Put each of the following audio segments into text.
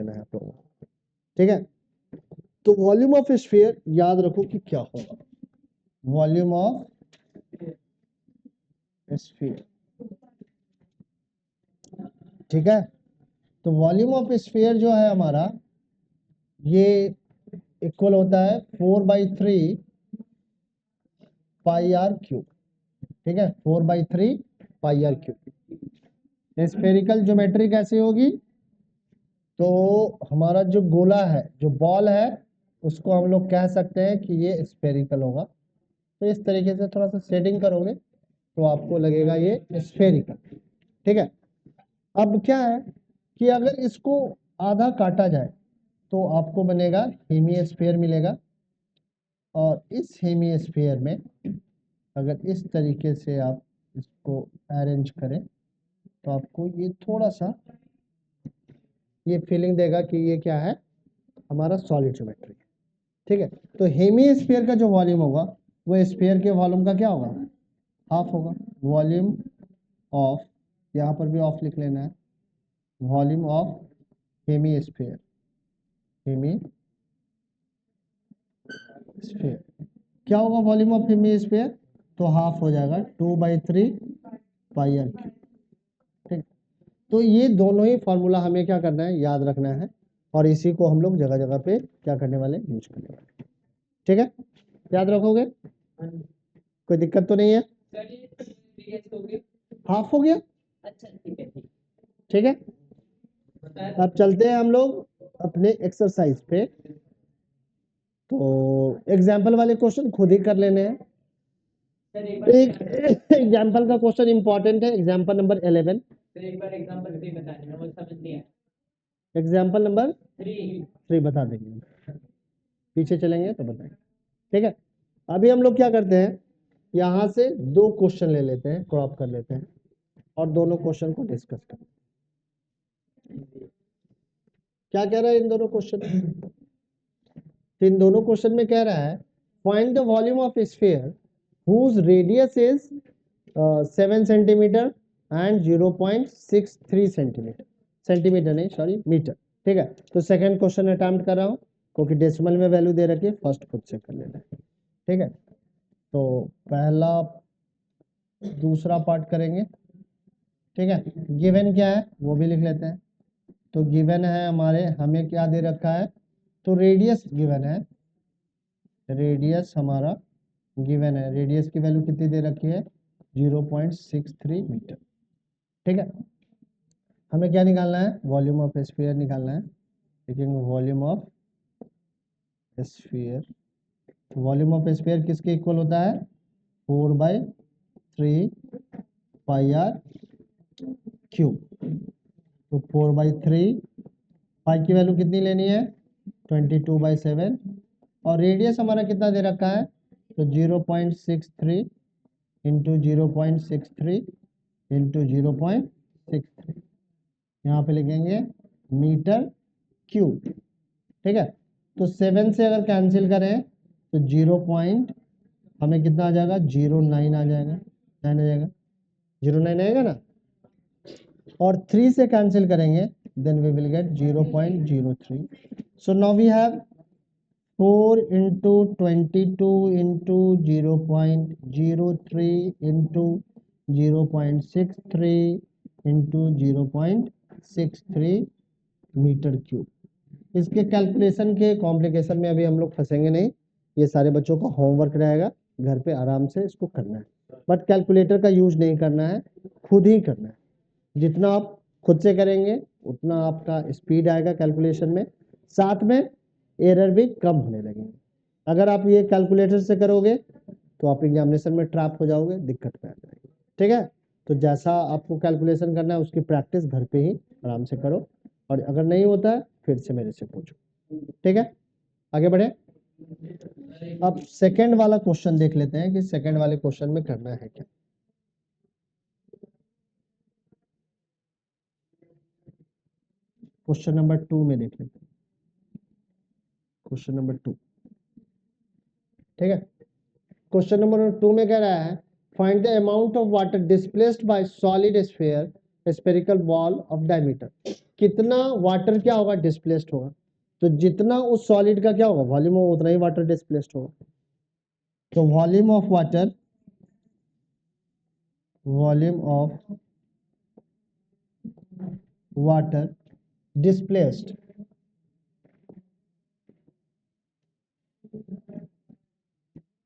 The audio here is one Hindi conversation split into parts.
लेना है आप लोगों को, ठीक है। तो वॉल्यूम ऑफ स्फीयर याद रखो कि क्या होगा, वॉल्यूम ऑफ स्फीयर, ठीक है। तो वॉल्यूम ऑफ स्फीयर जो है हमारा ये इक्वल होता है 4/3 पाई आर क्यूब, ठीक है, 4/3 pi r cube. Spherical geometry कैसी होगी, तो हमारा जो गोला है, जो बॉल है, उसको हम लोग कह सकते हैं कि ये स्फेरिकल होगा। तो इस तरीके से थोड़ा सा शेडिंग करोगे तो आपको लगेगा ये स्फेरिकल, ठीक है। अब क्या है कि अगर इसको आधा काटा जाए तो आपको बनेगा हेमिस्फीयर मिलेगा, और इस हेमिस्फीयर में अगर इस तरीके से आप इसको अरेंज करें तो आपको ये थोड़ा सा ये फीलिंग देगा कि ये क्या है, हमारा सॉलिड ज्योमेट्री, ठीक है। तो हेमिस्फीयर का जो वॉल्यूम होगा वो स्फीयर के वॉल्यूम का क्या होगा, हाफ होगा। वॉल्यूम ऑफ, यहाँ पर भी ऑफ लिख लेना है, वॉल्यूम ऑफ हेमिस्फीयर, हेमिस्फीयर क्या होगा वॉल्यूम ऑफ हेमिस्फीयर, तो हाफ हो जाएगा 2/3 पाई आर क्यूब, ठीक। तो ये दोनों ही फॉर्मूला हमें क्या करना है, याद रखना है, और इसी को हम लोग जगह जगह पे क्या करने वाले, यूज करने वाले, ठीक है। याद रखोगे, कोई दिक्कत तो नहीं है, हाफ हो गया, अच्छा ठीक है। अब चलते हैं हम लोग अपने एक्सरसाइज पे। तो एग्जाम्पल वाले क्वेश्चन खुद ही कर लेने हैं। एक एग्जाम्पल का क्वेश्चन इंपॉर्टेंट है, एग्जाम्पल नंबर 11। एक बार एग्जांपल 3 बता देना, वो समझ नहीं आया। एग्जाम्पल नंबर 3 बता देंगे, पीछे चलेंगे तो बताएंगे, ठीक है। अभी हम लोग क्या करते हैं, यहाँ से 2 क्वेश्चन ले लेते हैं, क्रॉप कर लेते हैं और दोनों क्वेश्चन को डिस्कस करते हैं। क्या कह रहा है इन दोनों क्वेश्चन में, तो इन दोनों क्वेश्चन में कह रहा है find the volume of sphere whose radius is 7 centimetre and 0.63 centimetre, centimetre नहीं सॉरी मीटर, ठीक है। तो सेकंड क्वेश्चन अटेम्प्ट कर रहा हूँ क्योंकि डेसिमल में वैल्यू दे रखी है, फर्स्ट खुद से कर लेना है, ठीक है। तो पहला दूसरा पार्ट करेंगे, ठीक है। गिवन क्या है वो भी लिख लेते हैं। तो गिवन है हमारे, हमें क्या दे रखा है, तो रेडियस गिवन है, रेडियस हमारा गिवन है, रेडियस की वैल्यू कितनी दे रखी है, 0.63 मीटर, ठीक है। हमें क्या निकालना है, वॉल्यूम ऑफ स्फीयर निकालना है, लेकिन volume of sphere, volume of sphere किसके इक्वल होता है, 4/3 पाई आर क्यूब। तो 4/3, पाई की वैल्यू कितनी लेनी है, 22/7, और रेडियस हमारा कितना दे रखा है, तो 0.63 इंटू 0.63 इंटू 0.63, यहाँ पे लिखेंगे मीटर क्यूब, ठीक है। तो 7 से अगर कैंसिल करें तो 0. हमें कितना आ जाएगा, 0.9 आ जाएगा, 9 आ जाएगा, 0.9 आएगा ना, और 3 से कैंसिल करेंगे then we will get 0.03। So now we have 4 into 22 into 0.03 into 0.63 into 0.63 metre cube. इसके कैलकुलेशन के कॉम्प्लिकेशन में अभी हम लोग फंसेंगे नहीं, ये सारे बच्चों का होमवर्क रहेगा, घर पे आराम से इसको करना है, बट कैलकुलेटर का यूज नहीं करना है, खुद ही करना है। जितना आप खुद से करेंगे उतना आपका स्पीड आएगा कैलकुलेशन में, साथ में एरर भी कम होने लगेंगे। अगर आप ये कैलकुलेटर से करोगे तो आप एग्जामिनेशन में ट्रैप हो जाओगे, दिक्कत में आ जाएगी, ठीक है। तो जैसा आपको कैलकुलेशन करना है उसकी प्रैक्टिस घर पे ही आराम से करो, और अगर नहीं होता है फिर से मेरे से पूछो, ठीक है। आगे बढ़े, अब सेकंड वाला क्वेश्चन देख लेते हैं कि सेकंड वाले क्वेश्चन में करना है क्या। क्वेश्चन नंबर 2 में देख लेते हैं, क्वेश्चन नंबर 2, ठीक है। क्वेश्चन नंबर 2 में कह रहा है find the amount of water displaced by solid sphere spherical bowl of diameter, कितना वाटर क्या होगा, डिस्प्लेस्ड होगा। तो जितना उस सॉलिड का क्या होगा वॉल्यूम होगा, उतना ही वाटर डिस्प्लेस्ड होगा। तो volume of water, volume of water displaced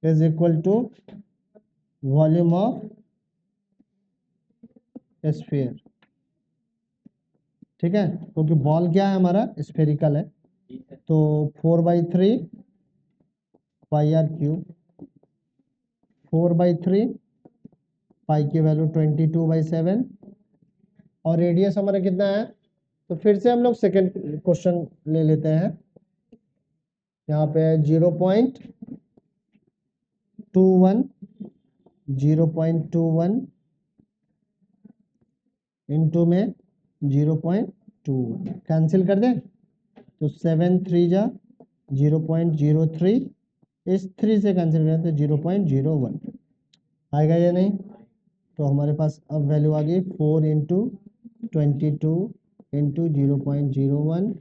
is equal to volume of sphere. ठीक है, क्योंकि बॉल क्या है हमारा, स्फेरिकल है। तो 4/3 पाई आर क्यूब, 4/3 पाई की वैल्यू 22/7, और रेडियस हमारा कितना है। तो फिर से हम लोग सेकेंड क्वेश्चन ले लेते हैं। यहाँ पे 0.21 0.21 इंटू में 0.21 कैंसिल कर दें, तो 7 3 जा 0.03, इस 3 से कैंसिल करें तो 0.01 आएगा या नहीं। तो हमारे पास अब वैल्यू आ गई 4 इंटू 22 इंटू 0.01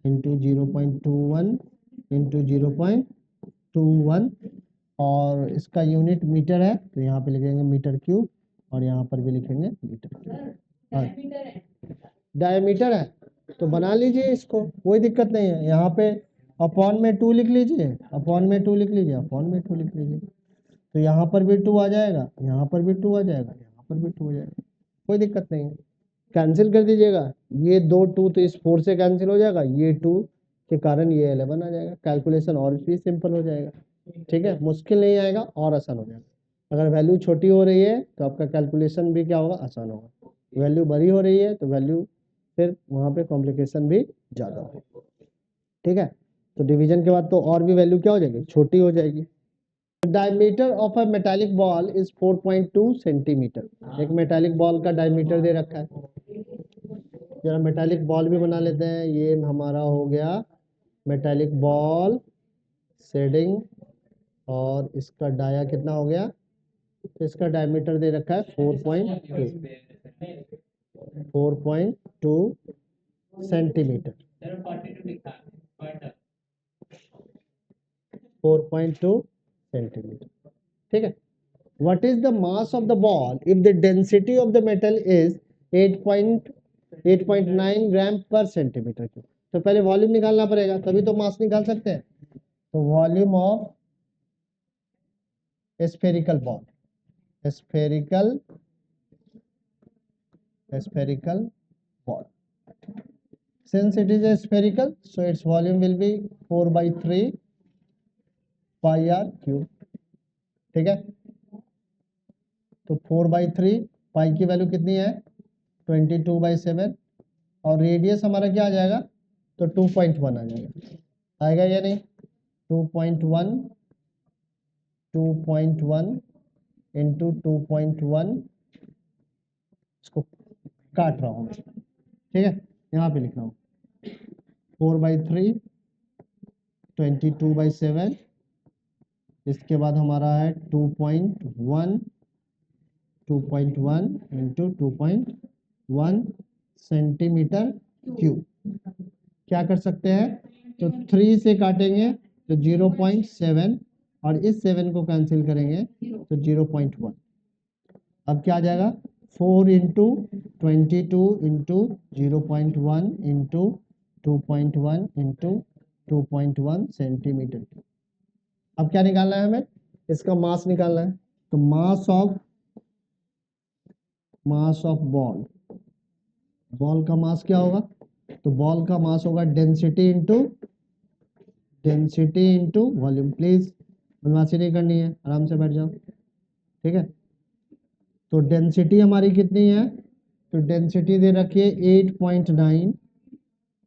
इंटू 0.21 इंटू 0.21, और इसका यूनिट मीटर है, तो यहाँ पे लिखेंगे मीटर क्यूब, और यहाँ पर भी लिखेंगे मीटर क्यूब। डायमीटर है तो बना लीजिए इसको, कोई दिक्कत नहीं है। यहाँ पे अपॉन में 2 लिख लीजिए, अपॉन में 2 लिख लीजिए, अपॉन में 2 लिख लीजिए। तो यहाँ पर भी 2 आ जाएगा, यहाँ पर भी 2 आ जाएगा, यहाँ पर भी 2 आ जाएगा, कोई दिक्कत नहीं है। कैंसिल कर दीजिएगा, ये 2 2 तो इस 4 से कैंसिल हो जाएगा, ये 2 के कारण ये 11 आ जाएगा। कैलकुलेशन और भी सिंपल हो जाएगा। ठीक है, मुश्किल नहीं आएगा और आसान हो जाएगा। अगर वैल्यू छोटी हो रही है तो आपका कैलकुलेशन भी क्या होगा, आसान होगा। वैल्यू बड़ी हो रही है तो वैल्यू फिर वहाँ पे कॉम्प्लिकेशन भी ज़्यादा होगा। ठीक है, तो डिवीजन के बाद तो और भी वैल्यू क्या हो जाएगी, छोटी हो जाएगी। Diameter of a metallic ball is 4.2 centimetre. एक मेटालिक बॉल का डायमीटर दे रखा है, जरा मेटालिक बॉल भी बना लेते हैं। ये हमारा हो गया मेटालिक बॉल शेडिंग, और इसका डाया कितना हो गया, तो इसका डायमीटर दे रखा है 4.2 सेंटीमीटर, 4.2 सेंटीमीटर। ठीक है, what is the mass of the ball if the density of the metal is 8.9 ग्राम पर सेंटीमीटर क्यूब। तो पहले वॉल्यूम निकालना पड़ेगा, तभी तो मास निकाल सकते हैं। तो volume of spherical ball, spherical ball, since it is a spherical, so its volume will be 4/3 pi r cube। ठीक है, तो 4/3 पाई की वैल्यू कितनी है 22/7, और रेडियस हमारा क्या आ जाएगा, तो 2.1 आ जाएगा, आएगा या नहीं। 2.1 इंटू 2.1, इसको काट रहा हूँ। ठीक है, यहाँ पे लिख रहा हूँ 4/3 22/7, इसके बाद हमारा है 2.1 इंटू 2.1 सेंटीमीटर क्यूब। क्या कर सकते हैं, तो 3 से काटेंगे तो 0.7, और इस 7 को कैंसिल करेंगे तो 0.1। अब क्या आ जाएगा, 4 into 22 into 0.1 into 2.1 into 2.1 centimetre. अब क्या निकालना है हमें, इसका मास निकालना है। तो मास ऑफ बॉल का मास क्या होगा, तो बॉल का मास होगा डेंसिटी इंटू वॉल्यूम। प्लीज बदमाशी नहीं करनी है, आराम से बैठ जाओ। ठीक है, तो डेंसिटी हमारी कितनी है, तो डेंसिटी दे रखिए 8.9,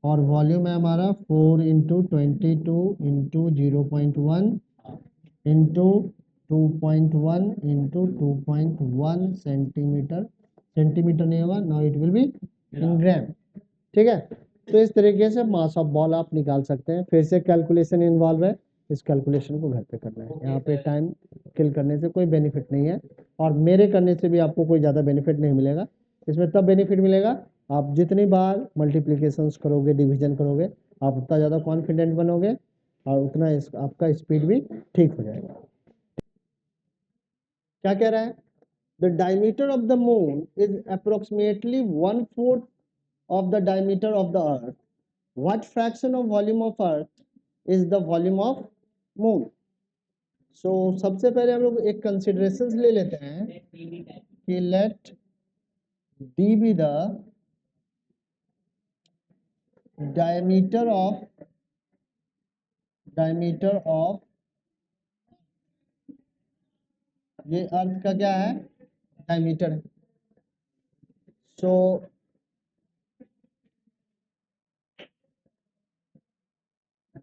और वॉल्यूम है हमारा 4 into 22 into 0.1 into 2.1 into 2.1 centimetre. Centimetre नहीं होगा, now it will be in gram. ठीक है, तो इस तरीके से मास ऑफ बॉल आप निकाल सकते हैं। फिर से कैलकुलेशन इन्वॉल्व है, इस कैलकुलेशन को घर पे करना है। यहाँ पे टाइम किल करने से कोई बेनिफिट नहीं है, और मेरे करने से भी आपको कोई ज़्यादा बेनिफिट नहीं मिलेगा। इसमें तब बेनिफिट मिलेगा आप जितनी बार मल्टीप्लिकेशंस करोगे, डिवीजन करोगे, आप उतना ज़्यादा कॉन्फिडेंट बनोगे और उतना आपका स्पीड भी ठीक हो जाएगा। क्या कह रहा है? The diameter of the moon is approximately 1/4 of the diameter of the earth. What fraction of volume of earth is the volume of moon? So सबसे पहले हम लोग एक considerations ले लेते हैं कि let d be the diameter of ये अर्थ का क्या है? डायमीटर है। सो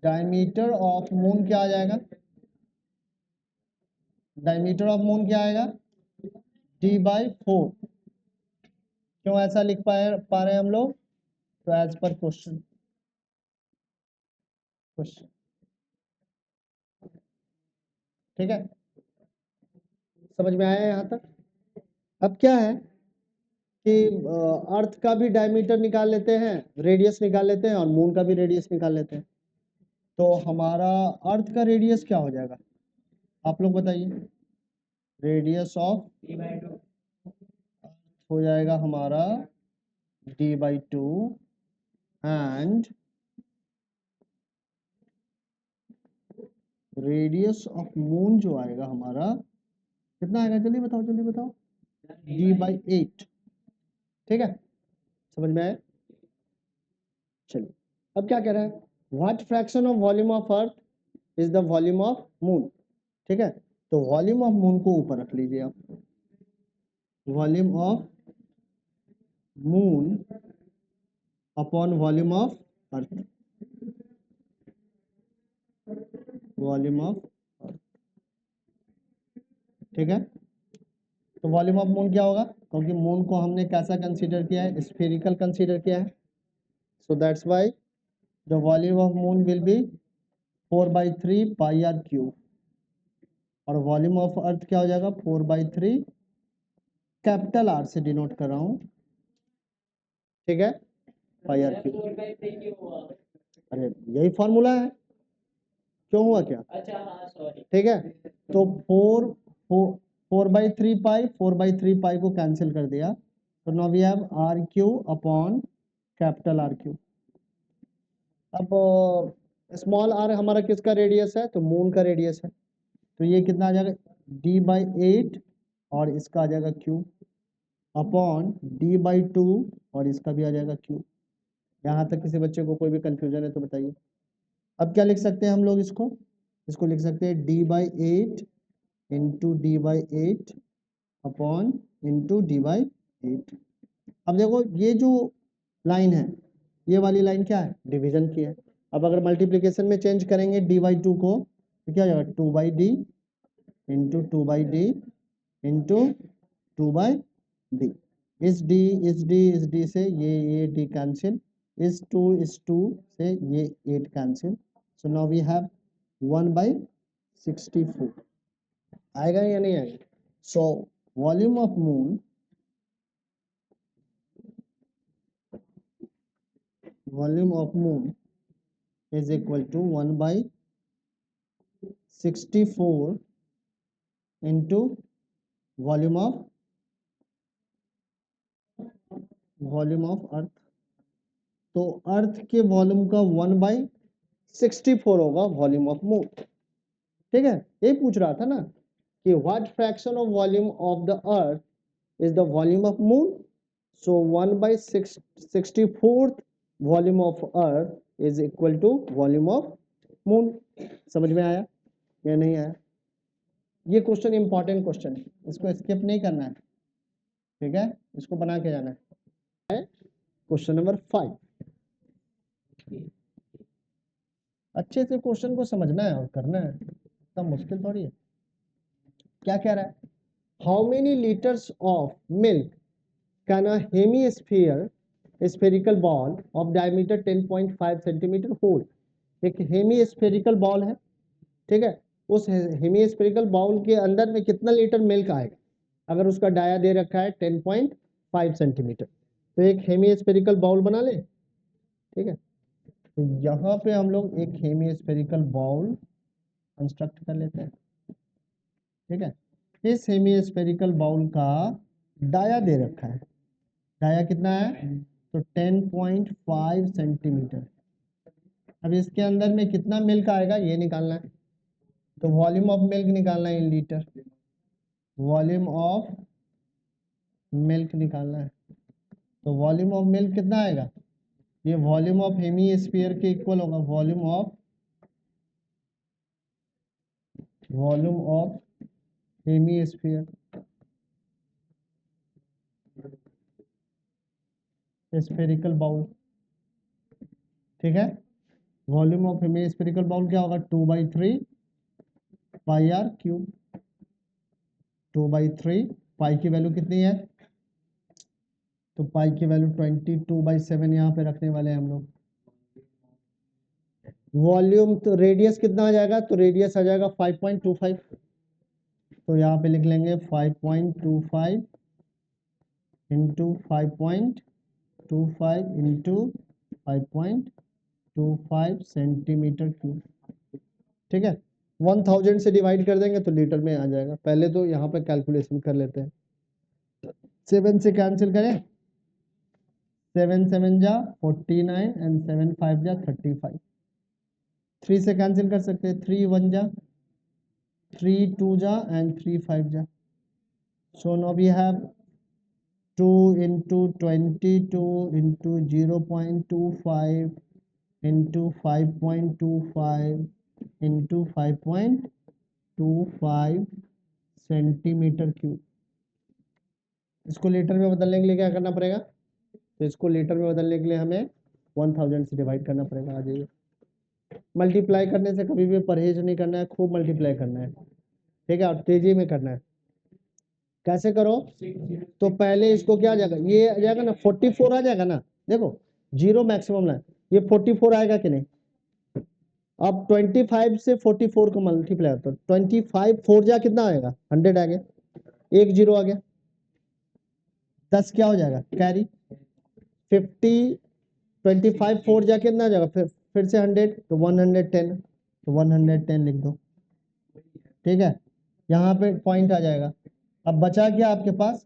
डायमीटर ऑफ मून क्या आ जाएगा? डायमीटर ऑफ मून क्या आएगा? d/4। क्यों ऐसा लिख पा रहे हैं हम लोग? तो एज पर क्वेश्चन ठीक है, समझ में आया यहाँ तक? अब क्या है कि अर्थ का भी डायमीटर निकाल लेते हैं, रेडियस निकाल लेते हैं और मून का भी रेडियस निकाल लेते हैं। तो हमारा अर्थ का रेडियस क्या हो जाएगा आप लोग बताइए? रेडियस ऑफ हो जाएगा हमारा d/2 and radius of moon जो आएगा हमारा कितना आएगा? जल्दी बताओ जल्दी बताओ। d/8। ठीक है, समझ में आया? चलिए अब क्या कह रहा है? What fraction of volume of earth is the volume of moon. ठीक है, तो वॉल्यूम ऑफ मून को ऊपर रख लीजिए आप, volume of moon upon volume of earth, volume of अर्थ। ठीक है, तो वॉल्यूम ऑफ मून क्या होगा? क्योंकि मून को हमने कैसा कंसीडर किया है? स्फेरिकल कंसीडर किया है। So that's why the volume of moon will be 4/3 pi r cube और वॉल्यूम ऑफ अर्थ क्या हो जाएगा? 4/3 कैपिटल आर से डिनोट कर रहा हूं। ठीक है, पाई आर क्यूब। अरे यही फॉर्मूला है, क्यों हुआ क्या? अच्छा हाँ सॉरी। ठीक है, तो 4/3 पाई को कैंसिल कर दिया, तो now we have r cube upon capital r cube. अब स्मॉल आर हमारा किसका रेडियस है? तो मून का रेडियस है। तो ये कितना आ जाएगा? d/8 और इसका आ जाएगा क्यू अपॉन d/2 और इसका भी आ जाएगा क्यू। यहाँ तक किसी बच्चे को कोई भी कंफ्यूजन है तो बताइए। अब क्या लिख सकते हैं हम लोग इसको लिख सकते हैं d/8 into d/8 upon into d/8। अब देखो ये जो लाइन है, ये वाली लाइन क्या है? डिवीजन की है। अब अगर मल्टीप्लिकेशन में चेंज करेंगे d/2 को तो क्या हो जाएगा? 2/d into 2/d into 2/d। इस d से ये d कैंसिल, इस 2 से ये 8 cancel. So now we have 1/64। आएगा या नहीं आएगा? So volume of moon is equal to 1/64 into volume of earth. तो अर्थ के वॉल्यूम का 1/64 होगा वॉल्यूम ऑफ मून। ठीक है, ये पूछ रहा था ना कि what fraction of volume of the earth is the volume of moon. So 1/64 volume of earth is equal to volume of moon. समझ में आया या नहीं आया? ये क्वेश्चन इंपॉर्टेंट क्वेश्चन है, इसको स्किप नहीं करना है। ठीक है, इसको बना के जाना है। Question number 5। अच्छे से क्वेश्चन को समझना है और करना है, इतना मुश्किल थोड़ी है। क्या कह रहा है? How many litres of milk can a hemispherical bowl of diameter 10.5 centimetre hold. एक हेमी स्फेरिकल बॉल है, ठीक है, उस हेमी स्फेरिकल बाउल के अंदर में कितना लीटर मिल्क आएगा? अगर उसका डाया दे रखा है 10.5 5 सेंटीमीटर। तो एक हेमी स्फेरिकल बाउल बना ले, ठीक है। तो यहाँ पे हम लोग एक हेमी स्फेरिकल बाउल कंस्ट्रक्ट कर लेते हैं, ठीक है। इस हेमी स्फेरिकल बाउल का डाया दे रखा है, डाया कितना है, तो 10.5 सेंटीमीटर। अब इसके अंदर में कितना मिल्क आएगा ये निकालना है, तो वॉल्यूम ऑफ मिल्क निकालना है in litre, volume of milk निकालना है। तो वॉल्यूम ऑफ मिल्क कितना आएगा, ये वॉल्यूम ऑफ हेमी स्फीयर के इक्वल होगा, volume of hemisphere, spherical bowl, ठीक है। Volume of hemispherical bowl क्या होगा, 2/3 पाई आर क्यूब, 2/3 पाई की वैल्यू कितनी है, तो पाई की वैल्यू 22/7 यहाँ पे रखने वाले हैं हम लोग। वॉल्यूम तो रेडियस कितना आ जाएगा, तो रेडियस आ जाएगा 5.25, तो यहाँ पे लिख लेंगे 5.25 इंटू 5.25 इंटू 5.25 सेंटीमीटर क्यूब, ठीक है। 1000 से डिवाइड कर देंगे तो लीटर में आ जाएगा। पहले तो यहाँ पे कैलकुलेशन कर लेते हैं, 7 से कैंसिल करें, 7 7 जा 49 एंड 7 5 जा 35, 3 से कैंसिल कर सकते हैं, 3 1 जा 3 2 जा एंड 3 5 जा। So now we have 2 into 22 into 0.25 into 5.25 into 5.25 centimetre cube. इसको लीटर में बदलने के लिए क्या करना पड़ेगा, तो इसको लीटर में बदलने के लिए हमें 1000 से डिवाइड करना पड़ेगा। आ जाइए, मल्टीप्लाई करने से कभी भी परहेज नहीं करना है, खूब मल्टीप्लाई करना है, ठीक है, और तेजी में करना है। कैसे करो, तो पहले इसको क्या आ जाएगा, ये आ जाएगा ना 44 आ जाएगा ना, देखो जीरो मैक्सिमम ना, ये 44 आएगा कि नहीं। अब 25 से 44 को मल्टीप्लाई तो 25 4 जा कितना आएगा, 100 आ गया, एक जीरो आ गया, 10 क्या हो जाएगा कैरी, 50 25 4 जा कितना आ जाएगा, फिर से 100 तो 110, तो 110 लिख दो, ठीक है। यहाँ पे पॉइंट आ जाएगा। अब बचा क्या आपके पास,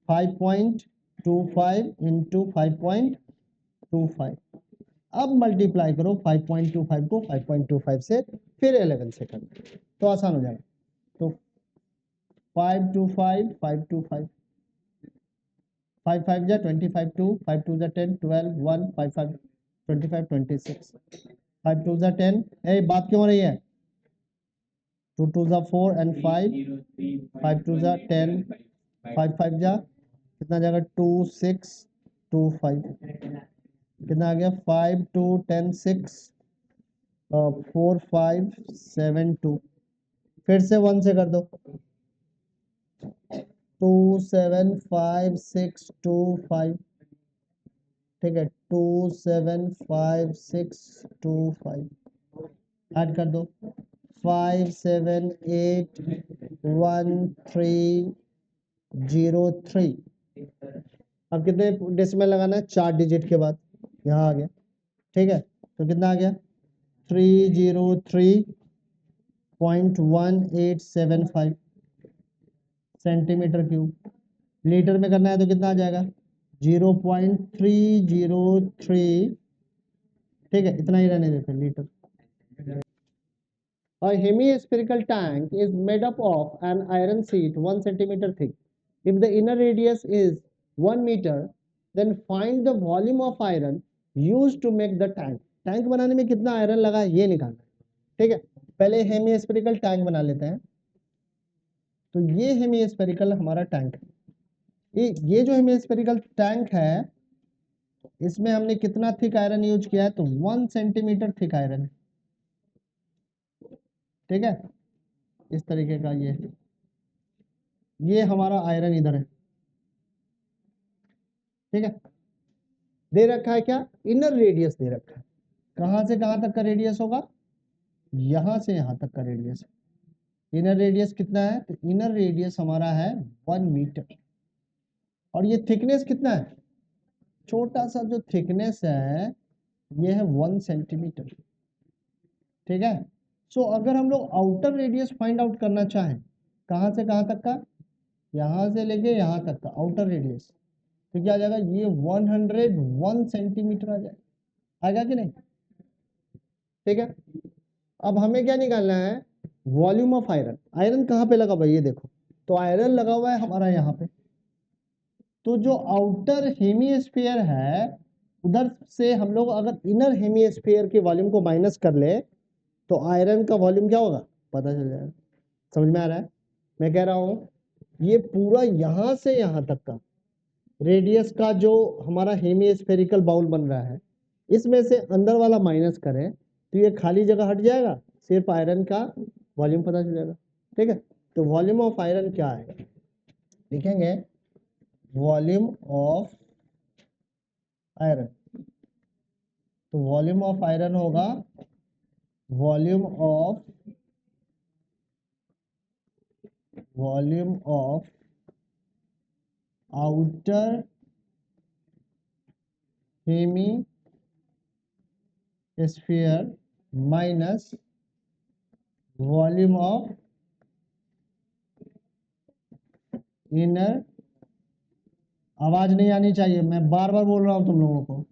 5.25 इंटू 5.25, अब मल्टीप्लाई करो 5.25 को 5.25 से, फिर 11 से करना तो आसान हो जाएगा। तो 525 525 5 5 जा 25 2 5 2 जा 10 12 1 5 5 25 26 5 2 जा 10, ए बात क्यों हो रही है, 2 2 जा 4 एंड 5 5 2 जा 10 5 5 जा कितना जाएगा 2 6 2 5, कितना आ गया 5 2 10 6 4 5 7 2, फिर से 1 से कर दो, 2 7 5 6 2 5, ठीक है, 2 7 5 6 2 5, ऐड कर दो 5 7 8 1 3 0 3। अब कितने डेसिमल लगाना है, 4 डिजिट के बाद, यहाँ आ गया, ठीक है। तो कितना आ गया 303.1875 सेंटीमीटर क्यूब। लीटर में करना है तो कितना आ जाएगा 0.303, ठीक है, इतना ही रहने देते हैं litre. A hemispherical tank is made up of an iron sheet 1 centimeter thick. If the inner radius is 1 meter, then find the volume of iron used to make the tank. Tank बनाने में कितना आयरन लगा है ये निकालना है, ठीक है। पहले हेमिस्फेरिकल टैंक बना लेते हैं। तो ये हेमिस्फेरिकल हमारा टैंक है, ये जो हेमिस्फेरिकल टैंक है इसमें हमने कितना थिक आयरन यूज किया है, तो 1 सेंटीमीटर थिक आयरन, ठीक है। इस तरीके का ये हमारा आयरन इधर है, ठीक है। दे रखा है क्या, इनर रेडियस दे रखा है, कहां से कहां तक का रेडियस होगा, यहां से यहां तक का रेडियस। इनर रेडियस कितना है, तो इनर रेडियस हमारा है 1 मीटर, और ये थिकनेस कितना है, छोटा सा जो थिकनेस है ये है 1 सेंटीमीटर। ठीक है। सो अगर हम लोग आउटर रेडियस फाइंड आउट करना चाहें, कहाँ से कहाँ तक का, यहाँ से लेके यहाँ तक का आउटर रेडियस, तो क्या आ जाएगा, ये 101 सेंटीमीटर आ जाएगा, आएगा कि नहीं। ठीक है। अब हमें क्या निकालना है, वॉल्यूम ऑफ आयरन। आयरन कहाँ पे लगा भाई, ये देखो, तो आयरन लगा हुआ है हमारा यहाँ पे। तो जो आउटर हेमीस्फीयर है उधर से हम लोग अगर इनर हेमीस्फीयर के वॉल्यूम को माइनस कर ले तो आयरन का वॉल्यूम क्या होगा पता चल जाएगा। समझ में आ रहा है, मैं कह रहा हूँ ये पूरा यहाँ से यहाँ तक का रेडियस का जो हमारा हेमीस्फेरिकल बाउल बन रहा है, इसमें से अंदर वाला माइनस करें तो ये खाली जगह हट जाएगा, सिर्फ आयरन का वॉल्यूम पता चल जाएगा। ठीक है। तो वॉल्यूम ऑफ आयरन क्या है, लिखेंगे वॉल्यूम ऑफ आयरन। तो वॉल्यूम ऑफ आयरन होगा volume of outer hemisphere minus volume of inner. आवाज नहीं आनी चाहिए, मैं बार बार बोल रहा हूं तुम लोगों को।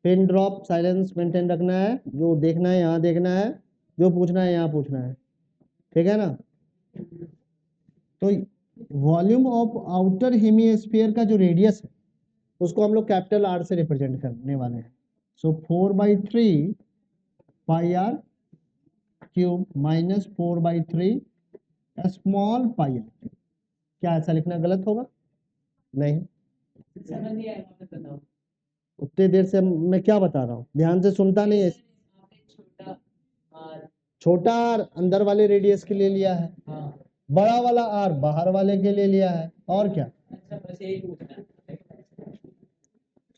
पिन ड्रॉप साइलेंस मेंटेन रखना है, जो देखना है यहाँ देखना है, जो पूछना है यहाँ पूछना है। ठीक है ना। तो वॉल्यूम ऑफ आउटर हेमीस्फीयर का जो रेडियस है उसको हम लोग कैपिटल आर से रिप्रेजेंट करने वाले हैं। So 4/3 pi r cube minus 4/3 small pi r. क्या ऐसा लिखना गलत होगा, नहीं। समझ नहीं आया, वापस बताओ। उतनी देर से मैं क्या बता रहा हूँ, ध्यान से सुनता नहीं है। छोटा आर, छोटा आर अंदर वाले रेडियस के लिए लिया है, हाँ, बड़ा वाला आर बाहर वाले के लिए लिया है, और क्या। अच्छा बस यही पूछना है।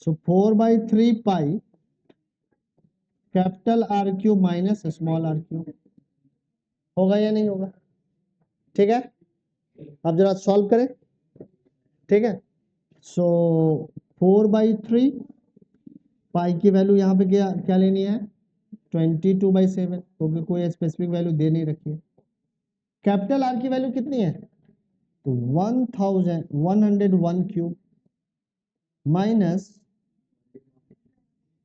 So 4/3 pi capital r cube minus small r cube, होगा या नहीं होगा। ठीक है। अब जरा सॉल्व करें। ठीक है। सो 4/3 पाई की वैल्यू यहाँ पे क्या क्या लेनी है, 22/7, क्योंकि कोई स्पेसिफिक वैल्यू दे नहीं रखी है। कैपिटल आर की वैल्यू कितनी है, तो 1101 क्यूब माइनस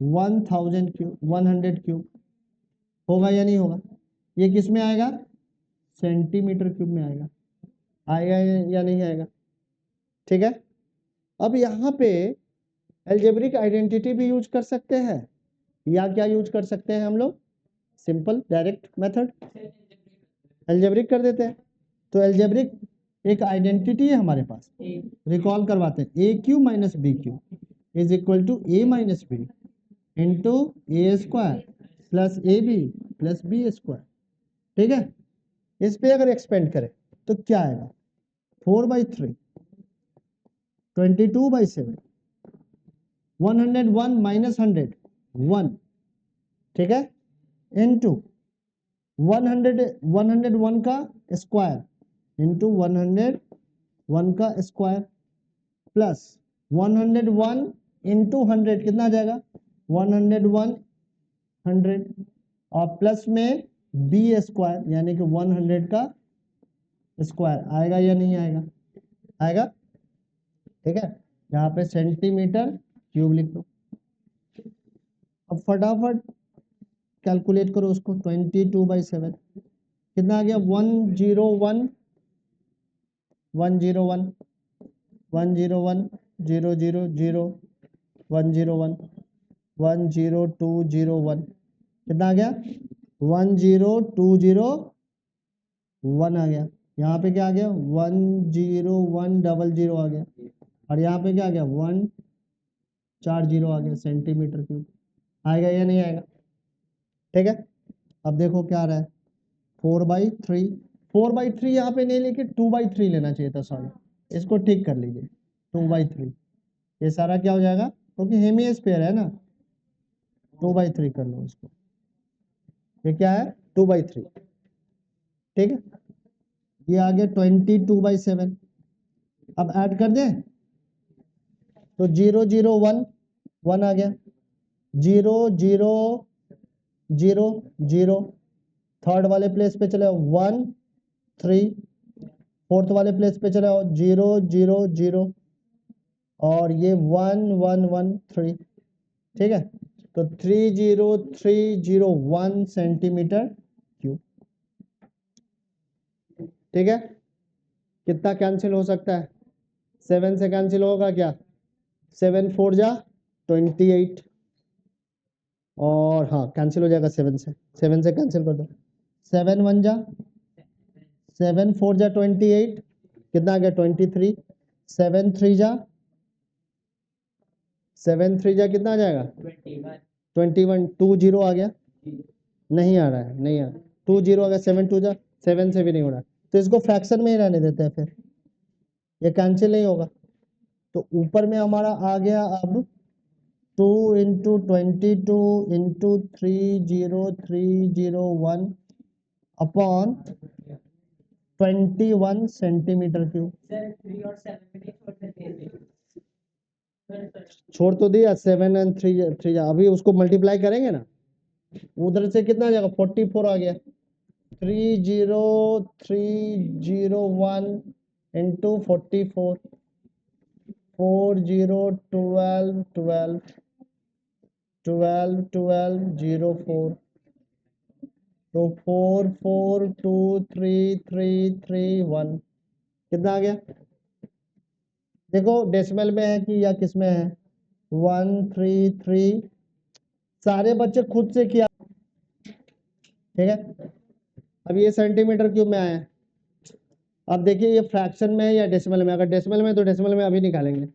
1000 क्यूब 100 क्यूब, होगा या नहीं होगा। ये किस में आएगा, सेंटीमीटर क्यूब में आएगा, आएगा या नहीं आएगा। ठीक है। अब यहाँ पे एल्जेब्रिक आइडेंटिटी भी यूज कर सकते हैं, या क्या यूज कर सकते हैं हम लोग, सिंपल डायरेक्ट मेथड एल्जेब्रिक कर देते हैं। तो एल्जेब्रिक एक आइडेंटिटी है हमारे पास, रिकॉल करवाते हैं, a cube minus b cube is equal to a minus b into a square plus a b plus b square. ठीक है। इस पे अगर एक्सपेंड करें तो क्या आएगा, 4/3 22/7 101 माइनस 100 1। ठीक है। इंटू 101 का स्क्वायर इंटू 101 का स्क्वायर प्लस 101 इंटू 100 कितना आ जाएगा, 101 100, और प्लस में बी स्क्वायर यानी कि 100 का स्क्वायर, आएगा या नहीं आएगा, आएगा। ठीक है। यहाँ पे सेंटीमीटर क्यूब लिख दो। अब फटाफट कैलकुलेट करो उसको, 22/7 कितना आ गया, 101 101 101 000 101 10201, कितना आ गया, 10201 आ गया। यहाँ पे क्या आ गया, 10100 आ गया, और यहाँ पे क्या आ गया, 140 आ गया सेंटीमीटर क्यूब। आएगा या नहीं आएगा। ठीक है। अब देखो क्या आ रहा है, 4/3 4/3 यहाँ पे नहीं लेके 2/3 लेना चाहिए था, सॉरी, इसको ठीक कर लीजिए 2/3। ये सारा क्या हो जाएगा, क्योंकि हेमिस्फीयर है ना, 2/3 कर लो इसको, ये क्या है 2/3। ठीक है। ये आ गया 22/7, अब ऐड कर दें तो 0 0 1 1 आ गया, 0 0 0 0, थर्ड वाले प्लेस पे चले 1 3, फोर्थ वाले प्लेस पे चले 0 0 0 और ये 1 1 1 3, ठीक है। तो 30301 सेंटीमीटर क्यूब, ठीक है। कितना कैंसिल हो सकता है? 7 से कैंसिल होगा क्या? 7 4 जा 28, और हाँ कैंसिल हो जाएगा 7 से कैंसिल कर दो। 7 1 जा 7 4 जा 28, कितना आ गया 23। 7 3 जा 7 3 जा कितना आ जाएगा 21। 2 0 आ गया, नहीं आ रहा है, नहीं आ रहा। 2 0 आ गया, 7 2 जा 7 से भी नहीं हो रहा, तो इसको फ्रैक्शन में ही रहने देते हैं, फिर ये कैंसिल नहीं होगा। तो ऊपर में हमारा आ गया अब 2 into 22 into 30301 upon 21 centimetre cube. Sir 3 और 7 में नहीं छोड़ देते छोड़ तो दिया 7 एंड 3 अभी उसको मल्टीप्लाई करेंगे ना, उधर से कितना आ जाएगा 44 आ गया। 30301 इंटू 44, 40 12 12 12 12 04, तो 44233331 कितना आ गया? देखो डेसिमल में है कि या किस में है? 133, सारे बच्चे खुद से किया, ठीक है। अब ये सेंटीमीटर क्यूब में आया है। अब देखिए ये फ्रैक्शन में है या डेसिमल में। अगर डेसिमल में तो डेसिमल में अभी निकालेंगे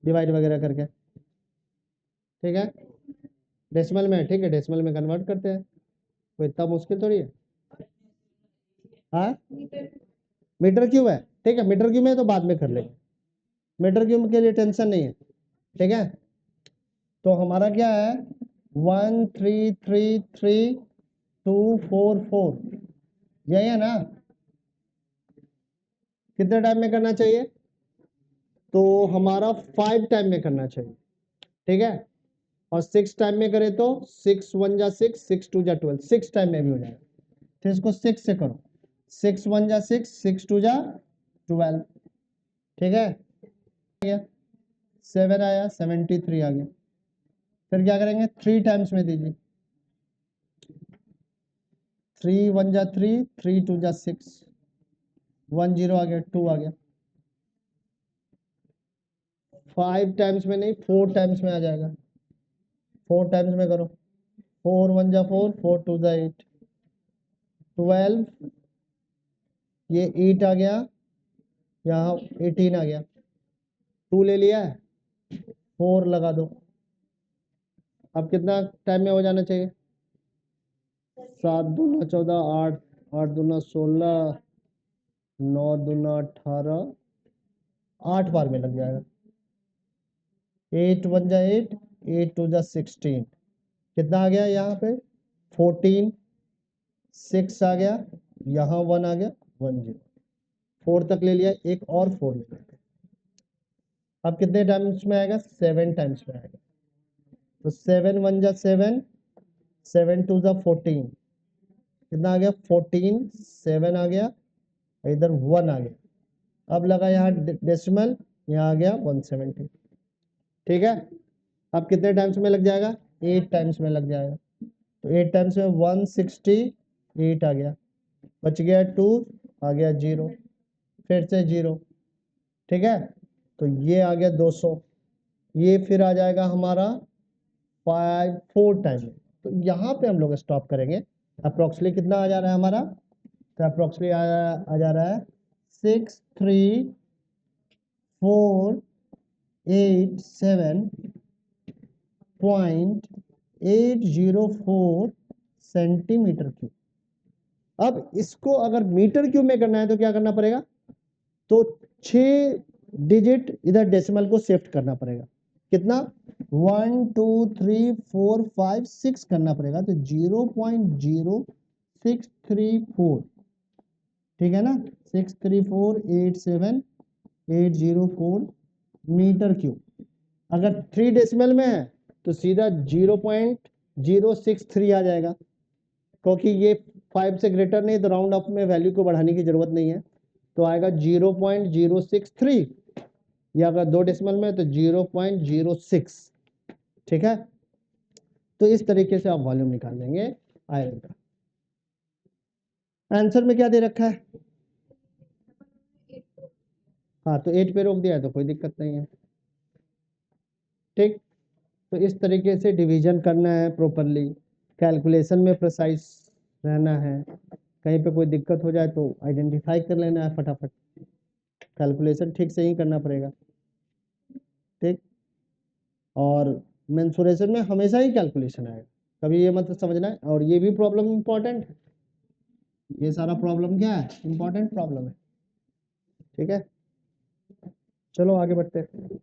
डिवाइड वगैरह करके, ठीक है। डेसिमल में है, ठीक है, डेसिमल में कन्वर्ट करते हैं, कोई इतना मुश्किल थोड़ी है। हाँ मीटर क्यूब है, ठीक है, मीटर क्यूब में तो बाद में कर लेंगे, मीटर क्यूब के लिए टेंशन नहीं है, ठीक है। तो हमारा क्या है 1333244, यही है ना। कितने टाइम में करना चाहिए? तो हमारा 5 टाइम में करना चाहिए, ठीक है। और 6 टाइम में करें तो 6 1 जा 6, 6 2 जा 12, 6 टाइम में भी हो जाएगा। तो इसको 6 से करो, 6 1 जा 6, 6 2 जा 12, ठीक है। 7 आया, 73 आ गया। फिर क्या करेंगे 3 टाइम्स में दीजिए, 3 1 जा 3, 3 2 जा 6, 1 0 आ गया, 2 आ गया। 5 टाइम्स में नहीं 4 टाइम्स में आ जाएगा, 4 टाइम्स में करो, 4 1 जा 4, 4 2 जा 8, 12, ये 8 आ गया, यहाँ 18 आ गया, 2 ले लिया है, 4 लगा दो। अब कितना टाइम में हो जाना चाहिए? 7 दूना 14, 8 8 दूना 16, 9 दूना 18, 8 बार में लग जाएगा। 8 1 जा 8, 8 2 जा 16, कितना आ गया यहाँ पे 14, 6 आ गया, यहाँ 1 आ गया, 1 0, 4 तक ले लिया, एक और 4 ले लिया। अब कितने टाइम्स में आएगा? 7 टाइम्स में आएगा। तो 7 1 जा 7, 7 2 जा 14, कितना आ गया 14, 7 आ गया, इधर 1 आ गया। अब लगा यहाँ डेसिमल, यहाँ आ गया 170, ठीक है। अब कितने टाइम्स में लग जाएगा? 8 टाइम्स में लग जाएगा। तो 8 टाइम्स में 168 आ गया, बच गया 2, आ गया 0, फिर से 0, ठीक है। तो ये आ गया 200, ये फिर आ जाएगा हमारा 4 टाइम में। तो यहाँ पे हम लोग स्टॉप करेंगे। अप्रोक्सीमेटली कितना आ जा रहा है हमारा? तो अप्रोक्सीमेटली आ जा रहा है 63,487.804 सेंटीमीटर क्यूब। अब इसको अगर मीटर क्यूब में करना है तो क्या करना पड़ेगा? तो 6 डिजिट इधर डेसिमल को शिफ्ट करना पड़ेगा। कितना? 1 2 3 4 5 6 करना पड़ेगा, तो 0.0634, ठीक है ना। 63487 804 मीटर क्यूब। अगर 3 डेसिमल में है तो सीधा 0.063 आ जाएगा, क्योंकि ये 5 से ग्रेटर नहीं तो राउंड ऑफ में वैल्यू को बढ़ाने की जरूरत नहीं है, तो आएगा 0.063, या अगर 2 डेसिमल में है तो 0.06। ठीक है, तो इस तरीके से आप वॉल्यूम निकाल लेंगे आयरन का। आंसर में क्या दे रखा है? हाँ, तो 8 पे रोक दिया है तो कोई दिक्कत नहीं है। ठीक, तो इस तरीके से डिवीजन करना है प्रॉपरली, कैलकुलेशन में प्रिसाइज रहना है। कहीं पे कोई दिक्कत हो जाए तो आइडेंटिफाई कर लेना है फटाफट, कैलकुलेशन ठीक से ही करना पड़ेगा। ठीक, और मेंसुरेशन में हमेशा ही कैलकुलेशन आएगा, कभी ये मत समझना है। और ये भी प्रॉब्लम इंपॉर्टेंट, ये सारा प्रॉब्लम क्या है, इंपॉर्टेंट प्रॉब्लम है। ठीक है, चलो आगे बढ़ते हैं।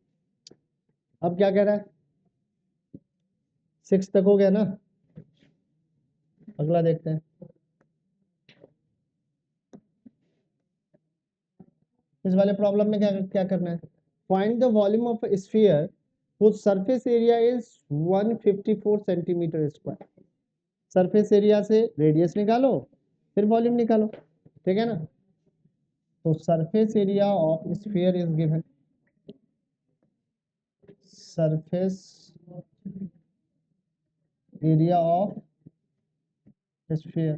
अब क्या कह रहा है, 6 तक हो गया ना, अगला देखते हैं। इस वाले प्रॉब्लम में क्या क्या करना है, find the volume of a sphere whose surface area is 154 centimetre square. Surface area से रेडियस निकालो फिर वॉल्यूम निकालो, ठीक है ना। तो surface area of sphere is given, surface area of sphere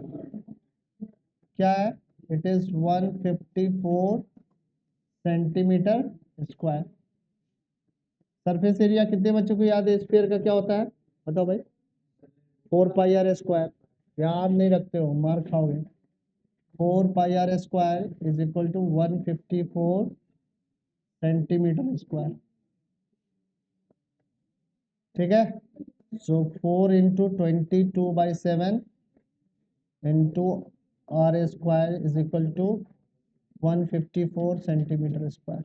क्या है, it is 154 centimetre square. Surface area कितने बच्चों को याद है स्फीयर का क्या होता है, बताओ भाई। 4 पाई आर स्क्वायर, याद नहीं रखते हो मार खाओगे। 4 pi r square is equal to 154 centimetre square. ठीक है, so 4 into 22/7 into r square is equal to 154 centimetre square.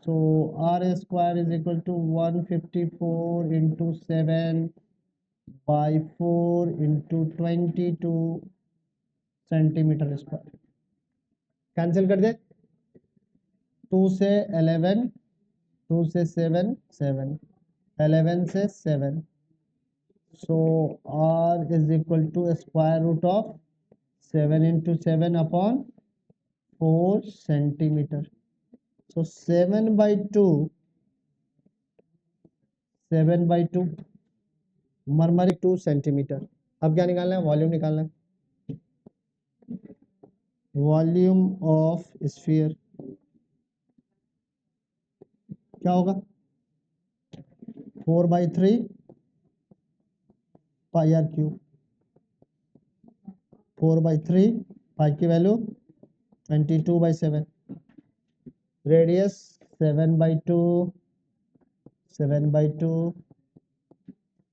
So r square is equal to 154 into 7/4 into 22 centimetre square. Cancel कर दे, 2 से 11, 2 से 7, 7, 11 से 7, so r is equal to square root of 7 into 7 upon 4 centimeter, so 7/2, 7/2 मरमरी 2 centimetre. अब क्या निकालना है, वॉल्यूम निकालना है, वॉल्यूम ऑफ स्फीयर क्या होगा, 4/3 पाई आर क्यूब, 4/3 पाई की वैल्यू 22/7, रेडियस 7/2, 7/2,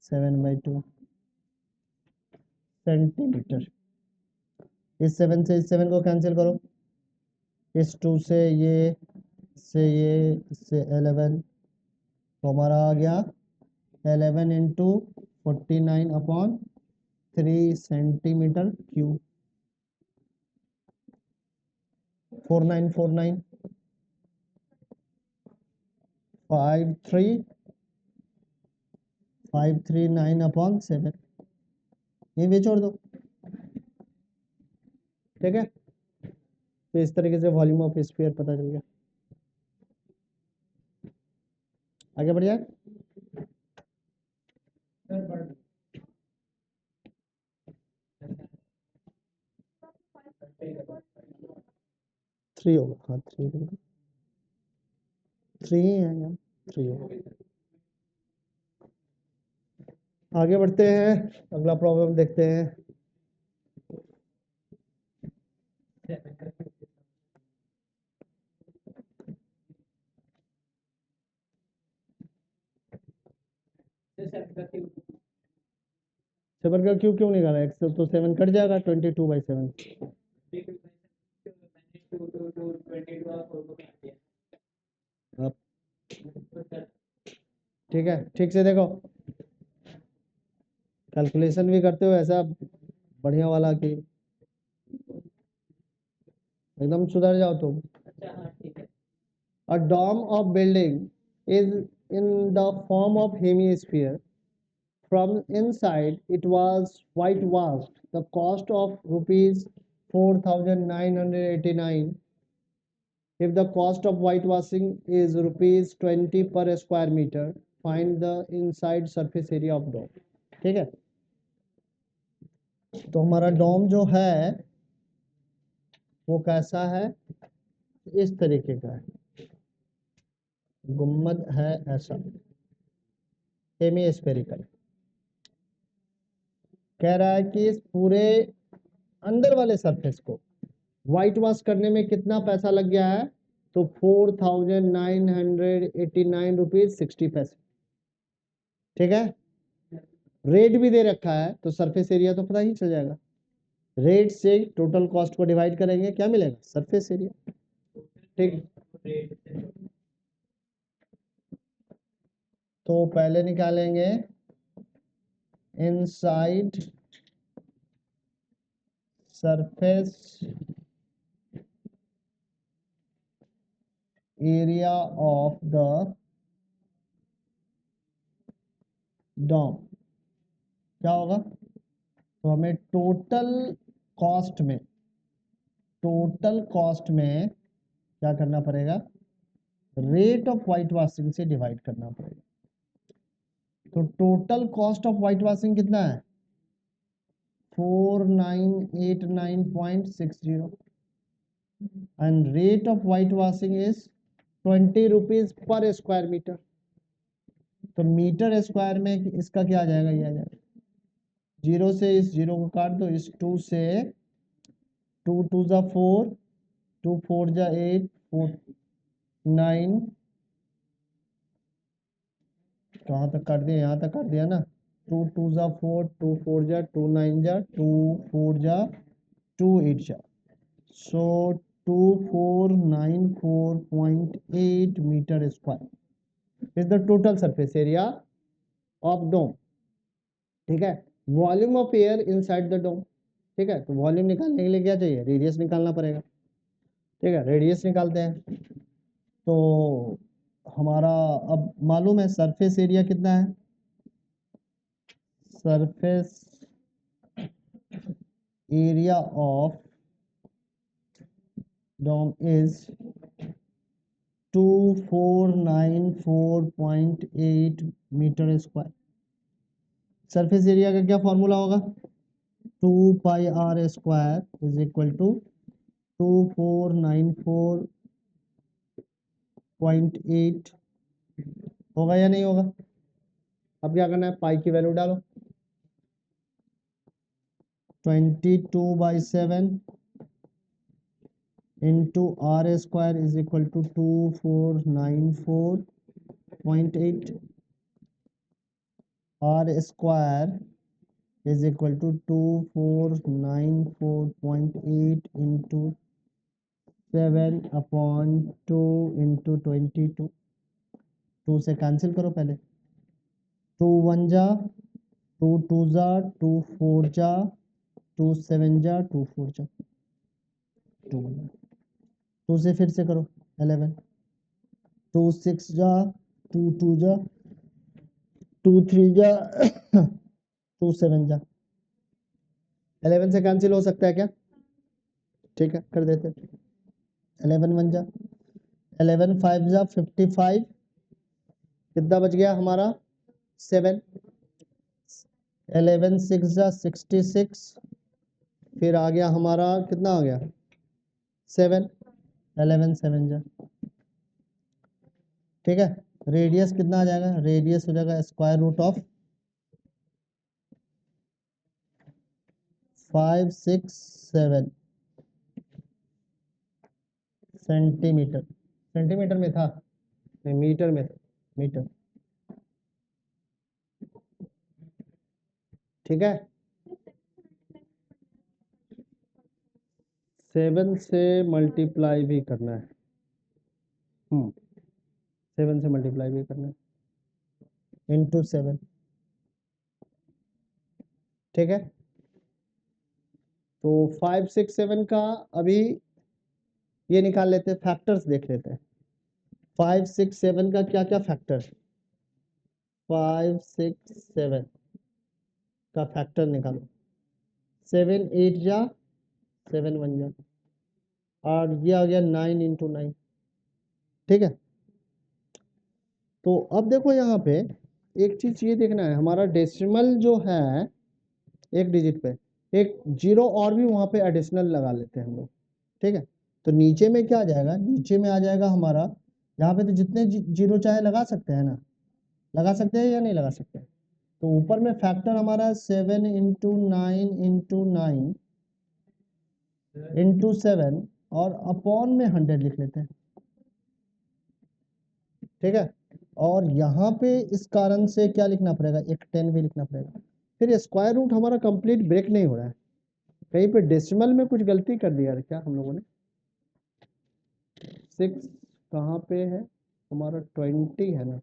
7/2 सेंटीमीटर। इस 7 से इस 7 को कैंसिल करो, इस 2 से ये, इससे ये, इससे 11, तो हमारा आ गया 11 इंटू 49/3 सेंटीमीटर क्यूब। 4949 539/7, ये भी छोड़ दो। ठीक है, तो इस तरीके से वॉल्यूम ऑफ स्फीयर पता चल गया। आगे बढ़ जाए, थ्री होगा, हाँ 3 होगा, 3 ही है यार, 3 होगा। आगे बढ़ते हैं, अगला प्रॉब्लम देखते हैं। सेवन का क्यूब क्यों निकाला, एक्स तो 7 कट जाएगा 22/7। अब ठीक है, ठीक से देखो, कैलकुलेशन भी करते हो ऐसा बढ़िया वाला कि एकदम सुधर जाओ तुम। A dome of building is in the form of hemisphere. From inside it was whitewashed. The cost of rupees 4,989. If the cost of whitewashing is rupees 20 per square meter, find the inside surface area of dome. ठीक है, तो हमारा डोम जो है वो कैसा है, इस तरीके का है, गुम्बद है ऐसा, सेमी स्फेरिकल। कह रहा है कि इस पूरे अंदर वाले सरफेस को व्हाइट वॉश करने में कितना पैसा लग गया है, तो 4,989 रुपीज 60 पैसे। ठीक है, रेट भी दे रखा है तो सरफेस एरिया तो पता ही चल जाएगा। रेट से टोटल कॉस्ट को डिवाइड करेंगे, क्या मिलेगा, सरफेस एरिया। ठीक, तो पहले निकालेंगे inside surface area of the dome. क्या होगा, तो हमें टोटल कॉस्ट में क्या करना पड़ेगा, रेट ऑफ व्हाइट वॉशिंग से डिवाइड करना पड़ेगा। तो total cost of white washing कितना है, 4989.60 and rate of white washing is 20 rupees per square metre. तो मीटर स्क्वायर में इसका क्या आ जाएगा, ये आ जाएगा, जीरो से इस जीरो को काट दो, इस 2 से 2 2 जा 4, 2 4 जा 8, 4 9, कहाँ तक काट दिया, यहाँ तक काट दिया ना, 2 2 जा 4, 2 4 जा 2 9 जा 2 4 जा 2 8 जा, so 2494.8 metre square is the total surface area of dome. ठीक है, volume of air inside the dome. ठीक है, तो वॉल्यूम निकालने के लिए क्या चाहिए, रेडियस निकालना पड़ेगा। ठीक है, रेडियस निकालते हैं, तो हमारा अब मालूम है सरफेस एरिया कितना है, surface area of dome is 2494.8 metre square. Surface area का क्या फॉर्मूला होगा, 2 pi r square is equal to 2494.8 होगा या नहीं होगा। अब क्या करना है, पाई की वैल्यू डालो, 22/7 into r square is equal to 2494.8, r square is equal to 2494.8 into 7 upon 2 into 22। 2 से कैंसिल करो पहले, 2 1 जा 2 2 जा 2 4 जा 2 7 जा 2 4 जा 2 2 से फिर से करो 11, 2 6 जा 2 2 जा 2 3 जा 2 7 जा, 11 से कैंसिल हो सकता है क्या, ठीक है कर देते, 11 1 जा 11 5 जा 55, कितना बच गया हमारा 7, 11 6 जा 66, फिर आ गया हमारा कितना आ गया 7, 11 7 जा। ठीक है, रेडियस कितना आ जाएगा, रेडियस हो जाएगा square root of 5 6 7 centimetre, centimetre में था नहीं मीटर में था, मीटर। ठीक है, 7 से मल्टीप्लाई भी करना है, 7 से मल्टीप्लाई भी करना है इंटू 7। ठीक है, तो 5 6 7 का अभी ये निकाल लेते हैं, फैक्टर्स देख लेते हैं। 5 6 7 का क्या क्या फैक्टर, 5 6 7 का फैक्टर निकालो, 7 8 जा 7 1 जा, और ये आ गया 9 इंटू 9। ठीक है, तो अब देखो यहाँ पे एक चीज ये देखना है, हमारा डेसिमल जो है एक डिजिट पे, एक जीरो और भी वहां पे एडिशनल लगा लेते हैं हम लोग। ठीक है, तो नीचे में क्या आ जाएगा, नीचे में आ जाएगा हमारा, यहाँ पे तो जितने जीरो चाहे लगा सकते हैं ना, लगा सकते हैं या नहीं लगा सकते हैं। तो ऊपर में फैक्टर हमारा 7 इंटू 9 इंटू 9 इंटू 7 और अपॉन में 100 लिख लेते हैं। ठीक है, और यहाँ पे इस कारण से क्या लिखना पड़ेगा, एक 10 भी लिखना पड़ेगा। फिर स्क्वायर रूट हमारा कंप्लीट ब्रेक नहीं हो रहा है, कहीं पे डेसिमल में कुछ गलती कर दिया क्या हम लोगों ने। 6 कहाँ पे है हमारा, 20 है ना।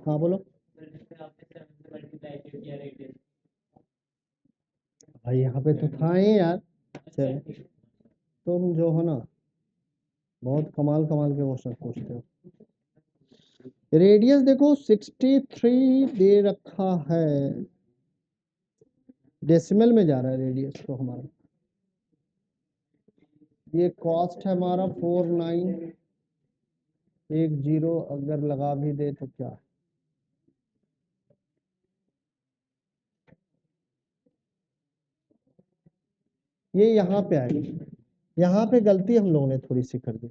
हाँ बोलो भाई, यहाँ पे तो था ही यार। तुम जो हो ना बहुत कमाल कमाल के क्वेश्चन पूछते हो। रेडियस देखो 63 दे रखा है, डेसिमल में जा रहा है रेडियस तो हमारा। ये कॉस्ट है हमारा 49, एक जीरो अगर लगा भी दे तो क्या है, ये यहाँ पे आएगा, यहाँ पे गलती हम लोगों ने थोड़ी सी कर दी।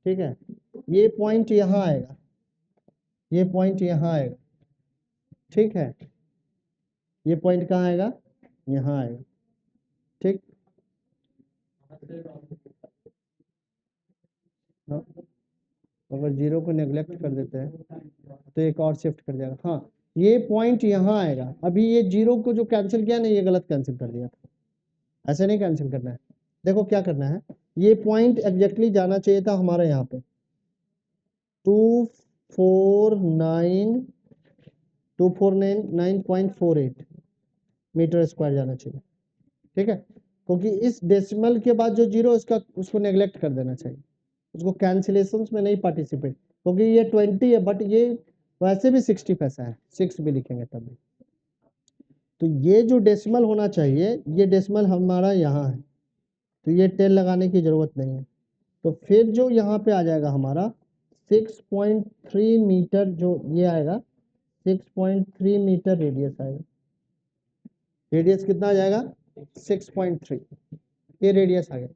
ठीक है, ये पॉइंट यहाँ आएगा, ये पॉइंट यहाँ आएगा। ठीक है, ये पॉइंट कहाँ आएगा, यहाँ आएगा। ठीक, हाँ, अगर जीरो को नेग्लेक्ट कर देते हैं तो एक और शिफ्ट कर जाएगा। हाँ, ये पॉइंट यहाँ आएगा, अभी ये जीरो को जो कैंसिल किया ना, ये गलत कैंसिल कर दिया था, ऐसे नहीं कैंसिल करना है। देखो क्या करना है, ये पॉइंट एग्जैक्टली जाना चाहिए था हमारा यहाँ पे 249.48 मीटर स्क्वायर जाना चाहिए। ठीक है, क्योंकि इस डेसिमल के बाद जो जीरो इसका उसको नेग्लेक्ट कर देना चाहिए, उसको कैंसिलेशन में नहीं पार्टिसिपेट, क्योंकि ये 20 है बट ये वैसे भी 60 पैसा है, 6 भी लिखेंगे तब भी। तो ये जो डेसिमल होना चाहिए, ये डेसिमल हमारा यहाँ है, तो ये 10 लगाने की जरूरत नहीं है। तो फिर जो यहाँ पे आ जाएगा हमारा 6.3 मीटर, जो ये आएगा 6.3 मीटर रेडियस आएगा। रेडियस कितना आ जाएगा, 6.3, ये रेडियस आ गया।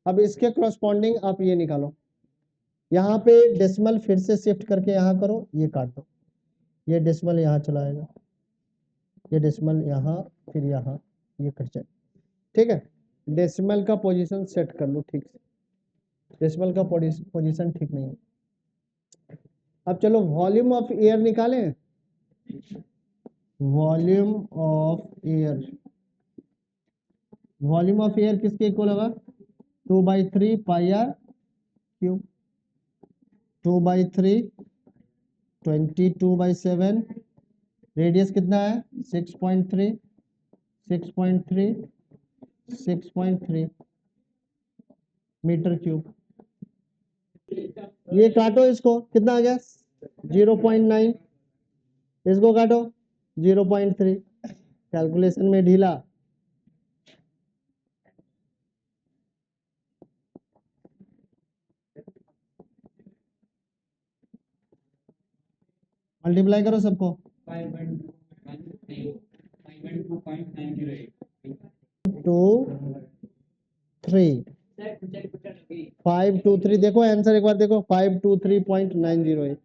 अब इसके क्रॉसपॉन्डिंग आप ये निकालो, यहाँ पे डेसिमल फिर से शिफ्ट करके यहाँ करो, ये काट दो, ये डेसिमल यहाँ चला आएगा, ये डेसिमल यहाँ, फिर यहाँ, ये कट जाए। ठीक है, डेसिमल का पोजीशन सेट कर लो ठीक से, डेसिमल का पोजीशन ठीक नहीं है। अब चलो वॉल्यूम ऑफ एयर निकालें, volume of air, volume of air किसके इक्वल होगा, 2/3 पाई आर क्यूब, 2/3 22/7, रेडियस कितना है 6.3, 6.3 6.3 मीटर क्यूब। ये काटो, इसको कितना आ गया 0.9, इसको काटो 0.3, कैलकुलेशन में ढीला। मल्टीप्लाई करो सबको, 2 3 523, देखो आंसर एक बार देखो, 523.908,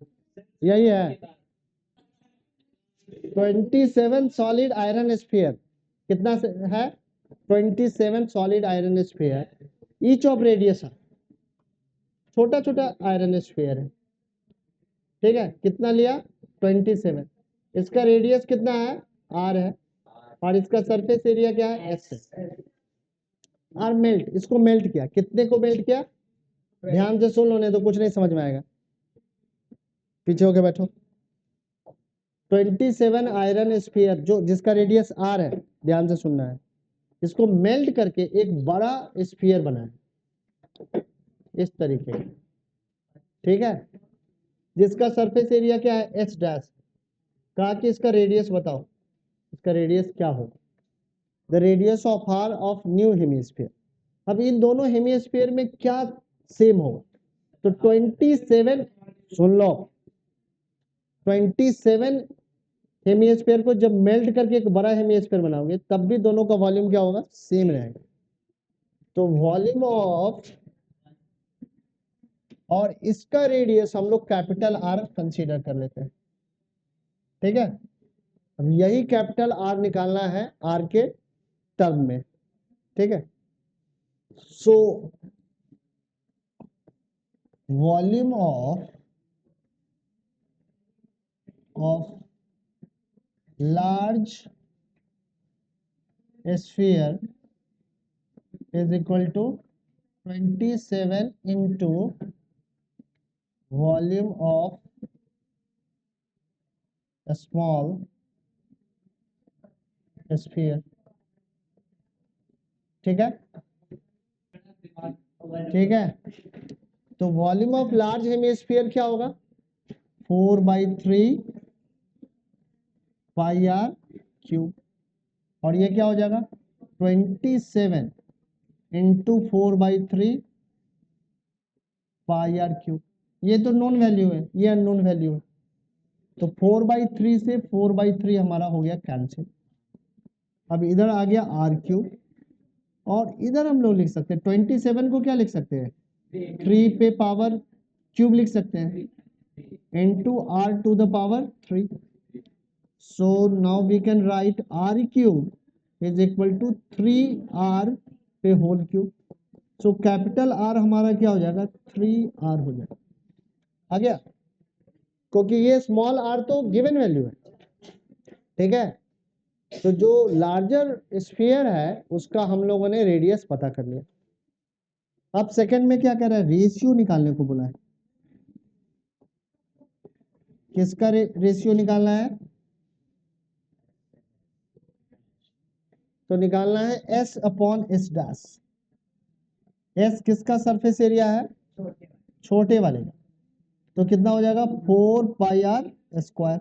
यही है। 27 सॉलिड आयरन स्फीयर, कितना है 27 solid iron sphere, each of radius, छोटा छोटा आयरन स्फीयर है। ठीक है, कितना लिया 27, इसका रेडियस कितना है r है, और इसका सरफेस एरिया क्या है s है। और मेल्ट, इसको मेल्ट किया, कितने को मेल्ट किया, ध्यान से सुन लो नहीं तो कुछ नहीं समझ में आएगा, पीछे होके बैठो। 27 आयरन स्फीयर जो जिसका रेडियस r है, ध्यान से सुनना है, इसको मेल्ट करके एक बड़ा स्फीयर बनाए, इस तरीके का, ठीक है, जिसका सरफेस एरिया क्या है एच डैश। कहा कि इसका रेडियस बताओ, इसका रेडियस क्या होगा, the radius of r of new hemisphere. अब इन दोनों हेमिस्फीयर में क्या सेम होगा, तो 27, सुन लो, 27 हेमिस्फीयर को जब मेल्ट करके एक बड़ा हेमिस्फीयर बनाओगे तब भी दोनों का वॉल्यूम क्या होगा, सेम रहेगा। तो वॉल्यूम ऑफ, और इसका रेडियस हम लोग कैपिटल आर कंसीडर कर लेते हैं, ठीक है। अब यही कैपिटल आर निकालना है आर के टर्म में, ठीक है। So volume of large sphere is equal to 27 into volume of small sphere, ठीक है, ठीक है। तो वॉल्यूम ऑफ लार्ज हेमिस्फीयर क्या होगा, 4/3 पाई आर क्यूब, और ये क्या हो जाएगा 27 इंटू 4/3 पाई आर क्यूब। ये तो नॉन वैल्यू है, ये अननोन वैल्यू है, तो 4/3 से 4/3 हमारा हो गया कैंसिल। अब इधर आ गया आर क्यूब, और इधर हम लोग लिख सकते हैं 27 को क्या लिख सकते हैं, 3 पे पावर क्यूब लिख सकते हैं, into r to the power 3। So now we can write r cube is equal to 3r पे whole cube. So capital r हमारा क्या हो जाएगा, 3r हो जाएगा, आ गया, क्योंकि ये स्मॉल आर तो गिवन वैल्यू है, ठीक है। तो जो लार्जर स्फीयर है उसका हम लोगों ने रेडियस पता कर लिया। अब सेकंड में क्या कर रहा है, रेशियो निकालने को बोला है। किसका रेशियो निकालना है, तो निकालना है S upon S dash. S किसका सरफेस एरिया है, छोटे वाले का, तो कितना हो जाएगा 4 पाई आर स्क्वायर,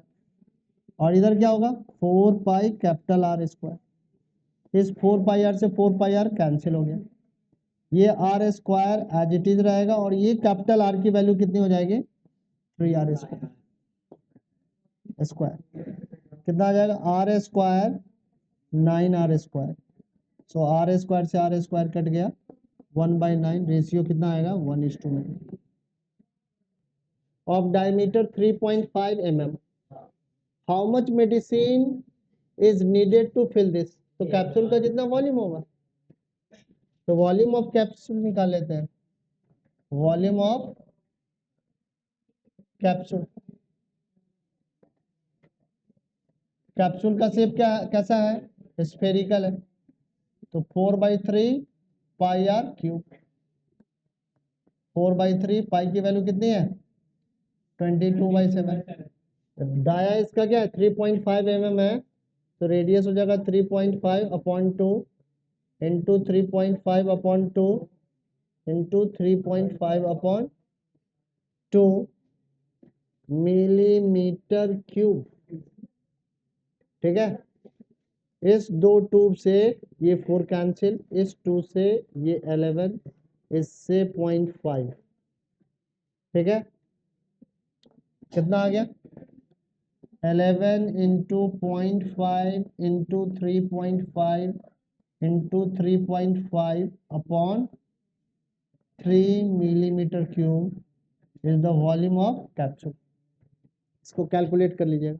और इधर क्या होगा 4 पाई कैपिटल आर स्क्वायर। इस 4 पाई आर से 4 पाई आर कैंसिल हो गया, ये r square as it is रहेगा, और ये कैपिटल आर की वैल्यू कितनी हो जाएगी 3r स्क्वायर, कितना आ जाएगा r square 9r square. So r square से आर स्क्वायर कट गया, 1/9, रेशियो कितना आएगा 1:9। Of diameter 3.5 mm, how much medicine is needed to fill this, तो कैप्सूल का जितना वॉल्यूम होगा, तो वॉल्यूम ऑफ कैप्सूल निकाल लेते हैं, वॉल्यूम ऑफ कैप्सूल, कैप्सूल का शेप क्या कैसा है, स्फेरिकल है, तो 4/3 पाई आर क्यूब, 4/3 पाई की वैल्यू कितनी है 22/7। डाया इसका क्या है 3.5 mm है, तो रेडियस हो जाएगा 3.5 upon 2 into 3.5 upon 2 into 3.5 upon 2 millimetre cube, ठीक है। इस दो ट्यूब से ये 4 कैंसिल, इस 2 से ये 11, इससे 0.5, ठीक है, कितना आ गया 11 into 0.5 into 3.5 into 3.5 upon 3 millimetre cube is the volume of capsule. इसको कैलकुलेट कर लीजिएगा,